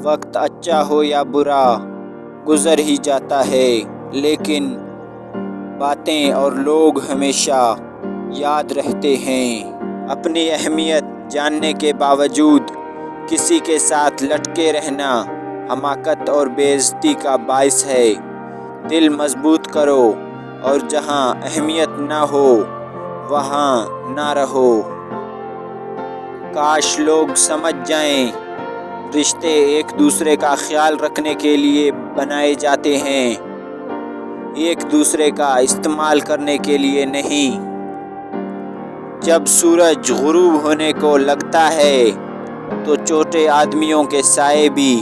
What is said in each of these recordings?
وقت اچھا ہو یا برا گزر ہی جاتا ہے، لیکن باتیں اور لوگ ہمیشہ یاد رہتے ہیں۔ اپنی اہمیت جاننے کے باوجود کسی کے ساتھ لٹکے رہنا حماقت اور بے عزتی کا باعث ہے۔ دل مضبوط کرو اور جہاں اہمیت نہ ہو وہاں نہ رہو۔ کاش لوگ سمجھ جائیں، رشتے ایک دوسرے کا خیال رکھنے کے لیے بنائے جاتے ہیں، ایک دوسرے کا استعمال کرنے کے لیے نہیں۔ جب سورج غروب ہونے کو لگتا ہے تو چھوٹے آدمیوں کے سائے بھی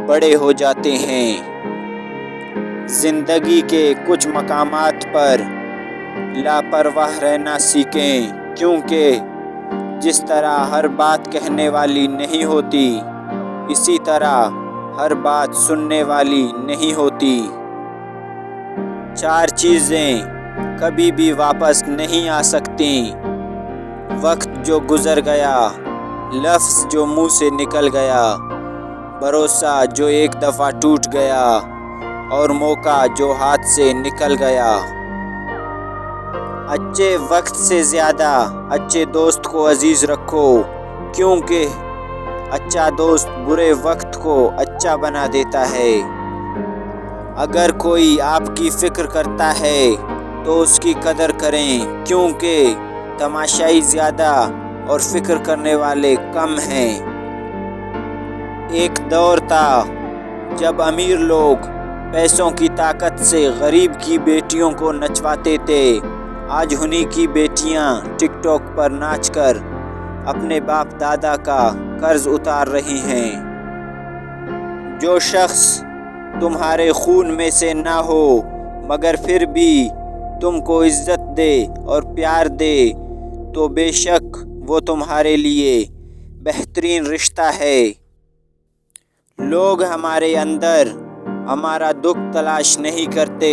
بڑے ہو جاتے ہیں۔ زندگی کے کچھ مقامات پر لاپرواہ رہنا سیکھیں، کیونکہ جس طرح ہر بات کہنے والی نہیں ہوتی، اسی طرح ہر بات سننے والی نہیں ہوتی۔ 4 چیزیں کبھی بھی واپس نہیں آ سکتیں: وقت جو گزر گیا، لفظ جو منہ سے نکل گیا، بھروسہ جو ایک دفعہ ٹوٹ گیا، اور موقع جو ہاتھ سے نکل گیا۔ اچھے وقت سے زیادہ اچھے دوست کو عزیز رکھو، کیونکہ اچھا دوست برے وقت کو اچھا بنا دیتا ہے۔ اگر کوئی آپ کی فکر کرتا ہے تو اس کی قدر کریں، کیونکہ تماشائی زیادہ اور فکر کرنے والے کم ہیں۔ ایک دور تھا جب امیر لوگ پیسوں کی طاقت سے غریب کی بیٹیوں کو نچواتے تھے۔ آج انہی کی بیٹیاں ٹک ٹاک پر ناچ کر اپنے باپ دادا کا قرض اتار رہی ہیں۔ جو شخص تمہارے خون میں سے نہ ہو مگر پھر بھی تم کو عزت دے اور پیار دے تو بے شک وہ تمہارے لیے بہترین رشتہ ہے۔ لوگ ہمارے اندر ہمارا دکھ تلاش نہیں کرتے،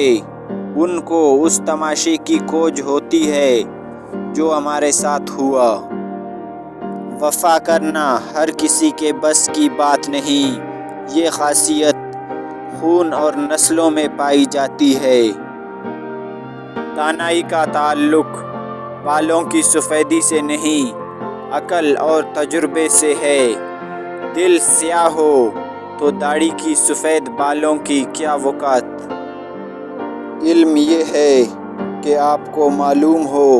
ان کو اس تماشے کی کھوج ہوتی ہے جو ہمارے ساتھ ہوا۔ وفا کرنا ہر کسی کے بس کی بات نہیں، یہ خاصیت خون اور نسلوں میں پائی جاتی ہے۔ دانائی کا تعلق بالوں کی سفیدی سے نہیں، عقل اور تجربے سے ہے۔ دل سیاہ ہو تو داڑھی کی سفید بالوں کی کیا وقت۔ علم یہ ہے کہ آپ کو معلوم ہو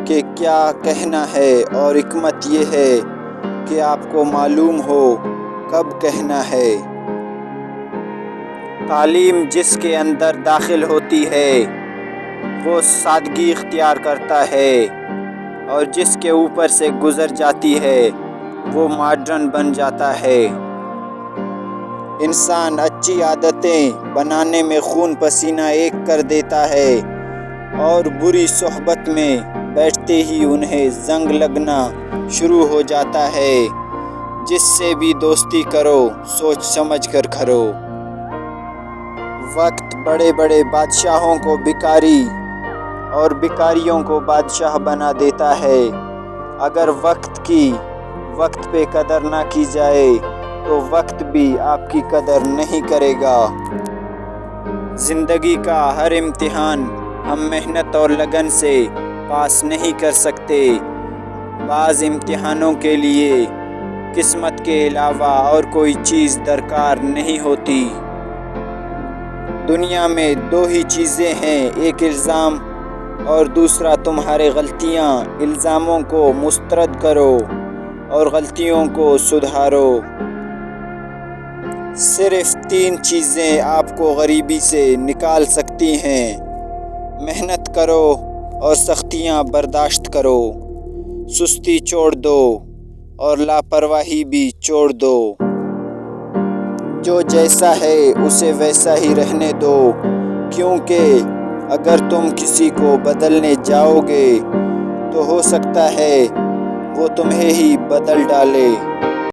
کہ کیا کہنا ہے، اور حکمت یہ ہے کہ آپ کو معلوم ہو کب کہنا ہے۔ تعلیم جس کے اندر داخل ہوتی ہے وہ سادگی اختیار کرتا ہے، اور جس کے اوپر سے گزر جاتی ہے وہ ماڈرن بن جاتا ہے۔ انسان اچھی عادتیں بنانے میں خون پسینہ ایک کر دیتا ہے، اور بری صحبت میں بیٹھتے ہی انہیں زنگ لگنا شروع ہو جاتا ہے۔ جس سے بھی دوستی کرو سوچ سمجھ کر کرو۔ وقت بڑے بڑے بادشاہوں کو بھکاری اور بھکاریوں کو بادشاہ بنا دیتا ہے۔ اگر وقت کی وقت پہ قدر نہ کی جائے تو وقت بھی آپ کی قدر نہیں کرے گا۔ زندگی کا ہر امتحان ہم محنت اور لگن سے پاس نہیں کر سکتے۔ بعض امتحانوں کے لیے قسمت کے علاوہ اور کوئی چیز درکار نہیں ہوتی۔ دنیا میں 2 ہی چیزیں ہیں، ایک الزام اور دوسرا تمہارے غلطیاں۔ الزاموں کو مسترد کرو اور غلطیوں کو سدھارو۔ صرف 3 چیزیں آپ کو غریبی سے نکال سکتی ہیں: محنت کرو اور سختیاں برداشت کرو، سستی چھوڑ دو اور لاپرواہی بھی چھوڑ دو۔ جو جیسا ہے اسے ویسا ہی رہنے دو، کیونکہ اگر تم کسی کو بدلنے جاؤ گے تو ہو سکتا ہے وہ تمہیں ہی بدل ڈالے۔